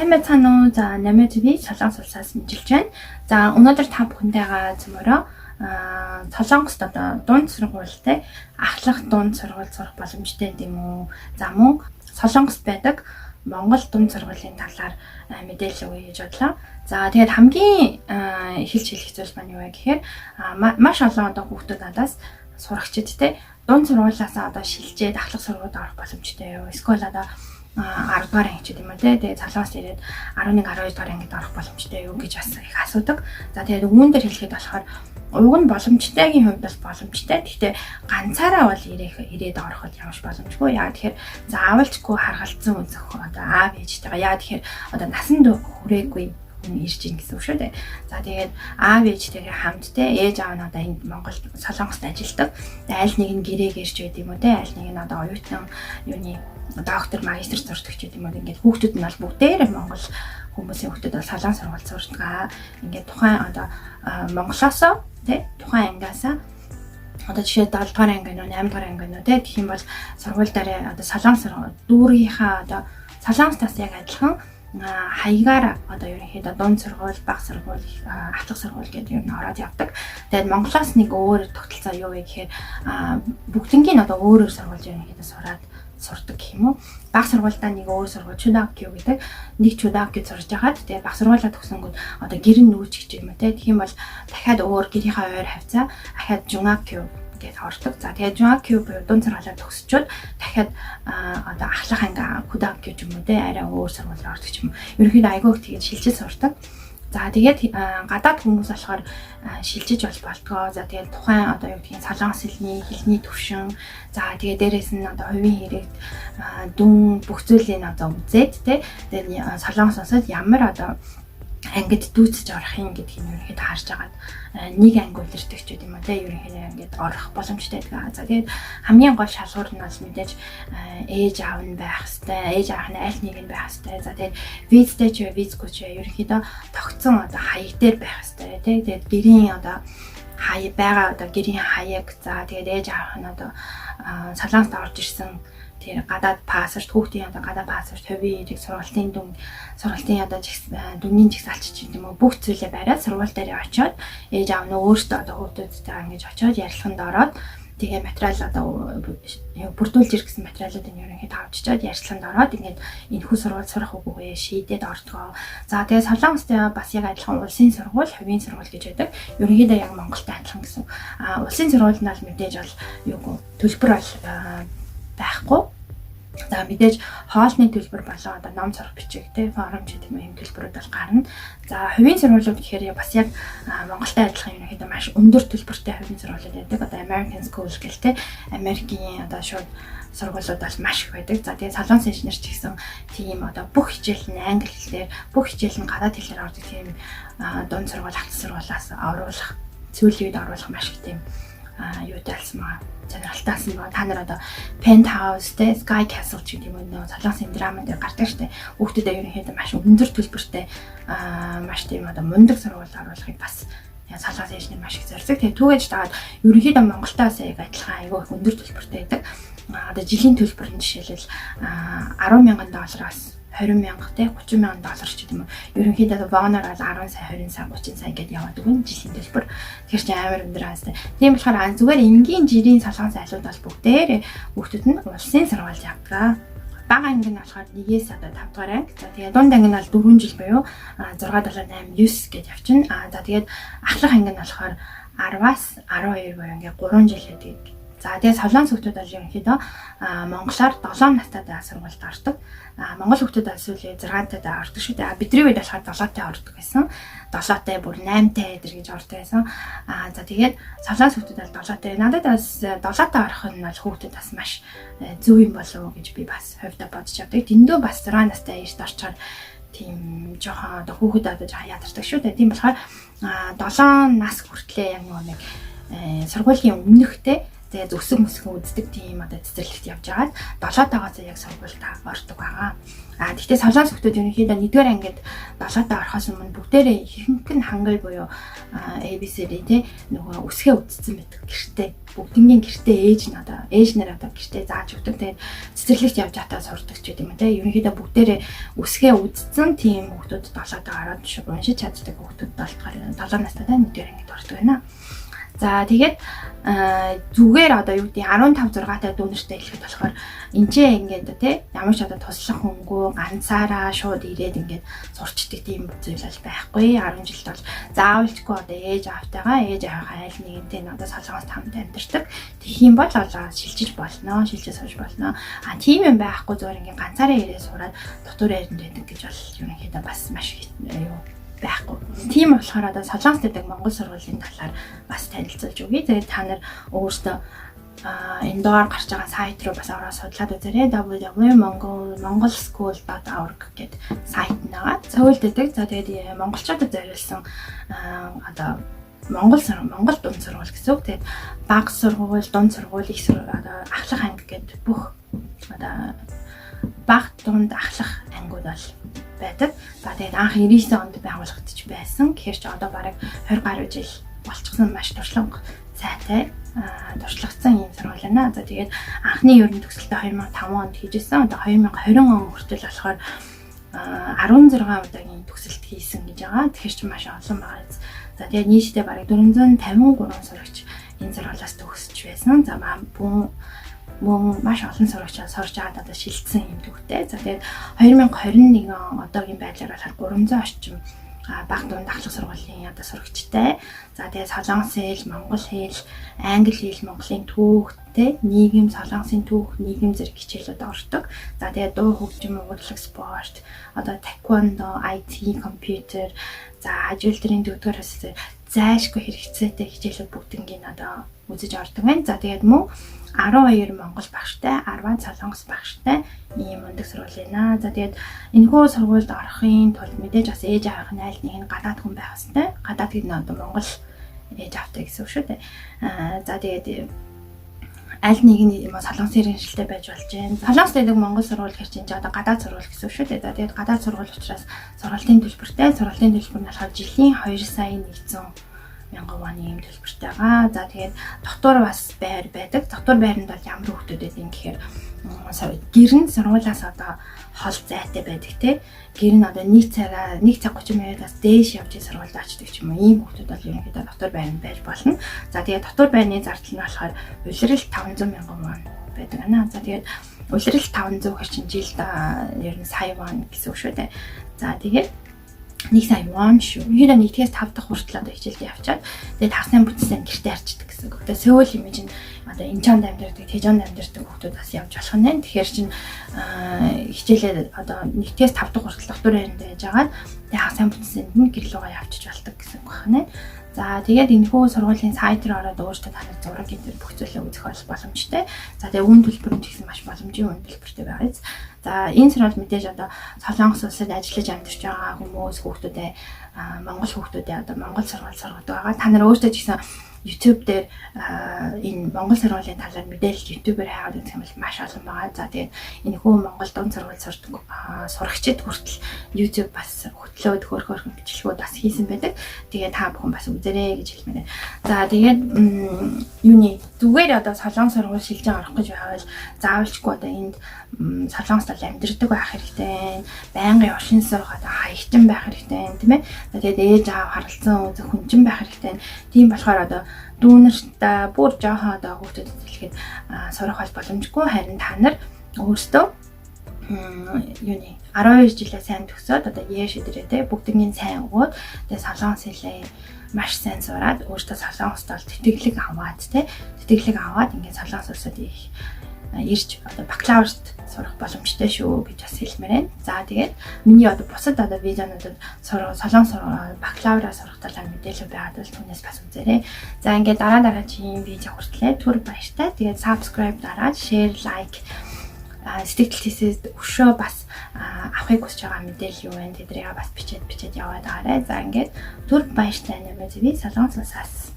Сайн байцгаана уу? За, намайг би Солонгос улсаас мэджилж байна. За, өнөөдөр та бүхэнтэйгээ зөмөрөө Солонгост одоо дунд сургуультай ахлах дунд сургууль сурах боломжтой юм уу? За, мөн Солонгост байдаг Монгол дунд сургуулийн талаар мэдээлэл өгье гэж бодлоо. За, тэгээд хамгийн эхэлж хэлэх зүйл маань юу вэ гэхээр маш олон одоо хүүхдүүд надаас сурагчид те дунд сургуулиас одоо шилжээд ахлах сургуульд орох боломжтой юу? Эсвэл одоо 10 дугаар анги ч гэдэм үү те. Тэгээд Солонгост ирээд 11 12 дугаар ангид орох боломжтой юу гэж бас их асуудаг. За тэгээд үүн дээр хэлэхэд болохоор уг нь боломжтойгийн хувьд бол боломжтой. Гэхдээ ганцаараа бол ирээд орох бол ямарч боломжгүй. Яа тэгэхээр заавалчгүй харгалзсан үзэх одоо аав ээжтэйгээ яа тэгэхээр одоо насанд хүрээгүй хүн ирж ийн гэсэн үг шүү дээ. За тэгээд аав ээжтэйгээ хамт те ээж аав нь одоо энд Монгол Солонгост ажилладаг. Аль нэг нь гэрээг ирж байд юм уу те аль нэг нь одоо оюутан юуны доктор магистр сурдаг ч юм уу ингээд хүүхдүүд нь бол бүгдээрээ Монгол хүмүүсийн хүүхдүүд бол Солонгос сургууль сурдаг. Ингээд тухайн одоо Монголоос тий тухайн ангиасаа одоо жишээ 7 дугаар анги нөө 8 дугаар анги нөө тий гэх юм бол сургууль дээр одоо Солонгос дүүргийнхаа одоо Солонгостаас яг адилхан хаягаар одоо ерөнхийдөө дунд сургууль, бага сургууль, ахлах сургууль гэдэг юм ороод явдаг. Тэгээд Монголоос нэг өөр тогтолцоо юу вэ гэхээр бүгднгийн одоо өөр сургууль ерөнхийдөө сурдаг гэх юм уу. Бага сургуультай нэг өөр сургууль Чудакю гэдэг нэг Чудакю сурж байгаад тэгээд бага сургуулаа төгсөнгөд одоо гэрэн нүүч гэж юм уу те. Тэгэх юм бол дахиад өөр гэрийнхаа ойр хавцаа дахиад Жунгакю гэж ордог. За тэгээд Жунгакю буюу дунд сургуулаа төгсчөөд дахиад одоо ахлах анги Кудакю ч юм уу те арай өөр сургуулиар ордог ч юм уу. Ерөнхийдөө айгүй их тэгээд шилжиж сурдаг. За тэгээд гадаад хүмүүс болохоор шилжиж болтгоо. За тэгээд тухайн одоо юу гэдгийг Солонгос хэлний төвшин. За тэгээд дээрэс нь одоо хувийн хэрэгт дүн бүх зүйлийг одоо үзээд те тэгээд Солонгосоос ямар одоо ангид дүүцэж орох юм гэдгийг ерөнхийдөө харж агаад нэг анги үлэрдэг ч юм уу те ерөнхийдөө ангид орох боломжтой байдаг. За тэгээд хамгийн гол шалгуур нь бол мэдээж ээж аав нь байх хэвээр, ээж аав нь аль нэг нь байх хэвээр. За тэгээд визтэй ч визгүй ч ерөнхийдөө тогтсон одоо хаяг дээр байх хэвээр те. Тэгээд гэрийн одоо хаяг байгаа одоо гэрийн хаяг. За тэгээд ээж аав нь одоо Солонгост орж ирсэн тэр гадаад паспорт хүүхдийн одоо гадаад паспорт хувийн хэрэг сургалтын одоо дүнгийн жигсаалч юм уу бүх зүйлээ бариад сургууль дээр очиод ээж аав нь өөртөө одоо хүүхдүүдтэй ингэж очиод ярилцлаганд ороод тэгээ материал одоо бүрдүүлж ирсэн материалуудыг ерөнхийдөө авчичаад ярилцлаганд ороод ингээд энэ хүү сургууль сурах үгүй шийдээд ордгоо. За тэгээ Солонгостой бас яг адилхан улсын сургууль, хувийн сургууль гэж байдаг. Ерөнхийдөө яг Монголтой адилхан гэсэн. Улсын сургуульд нь бол мэдээж бол юу төлбөр бол байхгүй. За мэдээж хоолны төлбөр болоо одоо ном зурх бичиг те форум ч гэдэг юм төлбөрүүд бол гарна. За хувийн сургуулиуд гэхээр бас яг Монголтой адилхан ерөнхийдөө маш өндөр төлбөртэй хувийн сургуулиуд байдаг. Одоо American School гэл те Америкийн одоо шууд сургуулиуд бол маш их байдаг. За тэгээд Солонгос инженер ч гэсэн тийм одоо бүх хичээл нь англи хэлээр, бүх хичээл нь гадаад хэлээр ордог тийм дунд сургууль, ахлах сургуулиас оруулах, сүүлийн үед оруулах маш их тийм юутайлсан байгаа. Сонирхолтойсэн байгаа. Та нар одоо Penthouse те Sky Castle ч гэдэг юм уу Солонгосын драма дээр гардаг штэ. Хүүхдүүдэд ерөнхийдөө маш өндөр төлбөртэй маш тийм одоо мундаг сургууль оруулахыг бас Солонгос инженер маш их зорьдог. Тэгээ түүгэж дагаад ерөнхийдөө Монголтоос яг адилхан айгүй их өндөр төлбөртэй байдаг. Одоо жилийн төлбөр нь жишээлбэл $10,000-аас 20,000 те $30,000 ч гэдэг юм уу. Ерөнхийдөө вагоноор бол 10 сая, 20 сая, 30 сая гэдээ яваад өгнө жилийн төлбөр. Тэгэхээр чи амар өндөр хаастай. Тийм болохоор зүгээр энгийн жирийн Солонгос айлууд бол бүгдээр хүүхдүүд нь улсын сургууль явдаг. Бага анги нь болохоор 1-ээс одоо 5 дугаар анги. За тэгээд дунд анги нь бол 4 жил буюу 6, 7, 8, 9 гэж явчихна. За тэгээд ахлах анги нь болохоор 10-аас 12 буюу ингээ 3 жил хэдэг. За тэгээд Солонгос хүүхдүүд бол ерөнхийдөө монголоор 7 настайдаа сургуульд ордог. Монгол хүүхдүүд бол сүүлийн 6-тайдаа ордог шүү дээ. Бидний үед болохоор 7-тай ордог байсан. 7-тай бүр 8-тай эдэр гэж ордог байсан. За тэгээд Солонгос хүүхдүүд бол 7-тай. Надад бас 7-тай орох нь бол хүүхдүүд бас маш зөв юм болов уу гэж би бас хувьдаа бодож явдаг. Дэндүү бас 6 настай эрт орчоод тийм жоохон одоо хүүхэд одоо жоохон ядардаг шүү дээ. Тийм болохоор 7 нас хүртлээр яг нэг сургуулийн өмнөхтэй Тэгээд өсөг үздэг тийм одоо цэцэрлэгт явж байгаад 7-таагаас яг сургуульд ордог байгаа. Гэхдээ солонгос хүмүүс ерөнхийдөө 1-р ангид 7-таа орохоос өмнө бүгдээрээ ихэнх нь хангал буюу ABCD тий нөгөө үсгээ үзсэн байдаг. Гэртээ бүгднгийн гэртээ ээж нэр одоо гэртээ зааж өгдөг. Тэгээд цэцэрлэгт явж хатаа сурдаг ч гэдэг юм тий. Ерөнхийдөө бүгдээрээ үсгээ үзсэн тийм хүмүүс 7-таа ороод уншиж чаддаг хүмүүс 7 настай 1-р ангид ордог байна. За тэгээд зүгээр одоо юу гэдэг 15 6-тай дүүнертэй хэлэхэд болохоор энэчээ ингээд тий ямар ч одоо туслах хөнгөө ганцаараа шууд ирээд ингээд сурчдаг тийм зүйл бол байхгүй. 10 жилд бол заавалчгүй одоо ээж аавтайгаа ээж аавынхаа айл нэгэнтэй одоо солонгост хамт амьдардаг. Тэгэх юм бол шилжиж болно, шилжиж сууж болно. Тийм юм байхгүй зүгээр ингээд ганцаараа ирээд сураад дотор яринд байдаг гэж бол ерөнхийдөө бас маш юу байхгүй. Тийм болохоор одоо солонгост байдаг Монгол сургуулийн талаар бас танилцуулж өгье. Тэгээд та нар өөрсдөө энэ доор гарч байгаа сайт руу бас ороод судлаад үзээрэй. www.mongolschool.org гэдэг сайт нэгээ. Сөүлд байдаг. За тэгээд монголчуудад зориулсан одоо Монгол дунд сургууль гэсэн үг. Тэгээд бага сургууль, дунд сургууль, их сургууль одоо ахлах анги гэдэг бүх одоо бага дунд ахлах ангиуд бол байдаг. За тэгээд анх 99 онд байгуулагдчих байсан. Тэгэхээр ч одоо бараг 20 гаруй жил болчихсон маш туршлага сайтай туршлагацсан юм сургууль байна. За тэгээд анхны ерөнхий төгсөлтөө 2005 онд хийжсэн. Одоо 2020 он хүртэл болохоор 16 удаагийн төгсөлт хийсэн гэж байгаа. Тэгэхээр ч маш олон байгаа. За тэгээд нийтдээ бараг 453 сурагч энэ сургуулиас төгсөж байсан. За мөн маш олон сурагчаа сурж аваад одоо шилжсэн юм төгтэй. За тэгээд 2021 он одоогийн байдлаар болохоор 300 орчим бага дунд ахлах сургуулийн одоо сурагчтай. За тэгээд солонгос хэл, монгол хэл, англи хэл, монголын түүхтэй, нийгэм, солонгосын түүх, нийгэм зэрэг хичээлүүд ордог. За тэгээд дуу хөгжим, урлаг, спорт, одоо таеквондо, IT, компьютер, за ажилтрын дүүдгэр хэсэг зайлшгүй хэрэгцээтэй хичээлүүд бүгднийг одоо үзэж ордог байна. За тэгээд мөн 12 монгол багштай, 10 солонгос багштай ийм өндөр сургууль байна. За тэгээд энэхүү сургуульд орохын тулд мэдээж бас ээж аавын айл нэг нь гадаад хүн байх хэрэгтэй. Гадаад гэдэг нь одоо монгол ээж аавтай гэсэн үг шүү дээ. За тэгээд аль нэг нь солонгосын иргэншилтэй байж болж байна. Солонгост байдаг монгол сургууль гэж чинь одоо гадаад сургууль гэсэн үг шүү дээ. За тэгээд гадаад сургууль учраас сургалтын төлбөртэй. Сургалтын төлбөр нь болохоор жилийн 2,100,000 вон ийм төлбөртэй байгаа. За тэгээд дотор бас байр байдаг. Дотор байранд бол ямар хүмүүс байдаг юм гэхээр гэр нь сургуулиас одоо хол зайтай байдаг те. Гэр нь одоо 1 цаг 30 минутаас дээш явж сургуульд очдог ч юм уу. Ийм хүмүүс бол ерөнхийдөө дотор байранд байж болно. За тэгээд дотор байрны зардал нь болохоор улирал 500,000 вон байдаг гэнэ. За тэгээд улирал 500 гэж чинь жилд ер нь сая вон гэсэн үг шүү дээ. За тэгээд 1 сая вон шүү. Ерөнхийдөө 1-ээс 5 дахь хүртэл одоо хичээлд явчаад тэгээд хасны бүтцэн гэртээ арчдаг гэсэн үг. Тэгээд Сөүл юм чинь одоо Инчонд амьдардаг, Тэжонд амьдардаг хүмүүс бас явж болох нь. Тэгэхээр чинь хичээлээ одоо 1-ээс 5 дахь хүртэл дотор байранд байж агаад тэгээд хасны бүтцэнд нь гэр лугаа явчих болдог гэсэн үг байна. За тэгээд энэхүү сургуулийн сайт руу ороод өөртөө таныг зураг энэ бүх зүйлээ үзэх боломжтой. За тэгээд үн төлбөр нь гэсэн маш боломжийн үн төлбөртэй байгаа. За энэ сургууль мэдээж одоо солонгос улсад ажиллаж амьдарч байгаа хүмүүс хүүхдүүдээ монгол хүүхдүүдээ одоо монгол сургууль сургадаг байгаа. Та нар өөртөө ч гэсэн YouTube дээр энэ монгол сургуулийн талаар мэдээлэл YouTube-ээр хаагаад үзэх юм бол маш олон байгаа. За тэгээд энэ хүү монгол дунд сургууль сурдаг сурагчид хүртэл YouTube бас хөтлөөд хөөрхөн бичлэгүүд бас хийсэн байдаг. Тэгээд та бүхэн бас үзээрэй гэж хэлмээр байна. За тэгээд юуны зүгээр одоо солонгос сургууль шилжиж орох гэж байвал заавалчгүй одоо энд солонгост амьдардаг байх хэрэгтэй. Байнгын уршин сурах одоо хаягчин байх хэрэгтэй тийм ээ. Тэгээд ээж аав харилцан үзэх хүнчин байх хэрэгтэй. Тийм болохоор одоо дүүнерт бүр жоохон одоо хүүхдэд хэлэхэд сурах бол боломжгүй. Харин та нар өөрсдөө юуны 12 жилээ сайн төгсөөд одоо яэш өдрөө бүгднийг сайн өгөөд тэгээд солонгос хэлээ маш сайн сураад өөртөө солонгост бол тэтгэлэг аваад тэтгэлэг аваад ингээд солонгос улсад ирж одоо бакалаврт сурах боломжтой шүү гэж бас хэлмээр байна. За тэгээд миний одоо бусад одоо видеонуудад солонгос бакалавраа сурах талаар мэдээлэл байгаад бол түүнээс бас үзээрэй. За ингээд дараагийн видео хүртлээр түр баяртай. Тэгээд subscribe дараад share, like сэтгэл хэсэд өшөө бас авахыг хүсэж байгаа мэдээлэл юу вэ? Тэдрийг бас бичээд яваад байгаарай. За ингээд түр баяртай нэмээд солонгос улсаас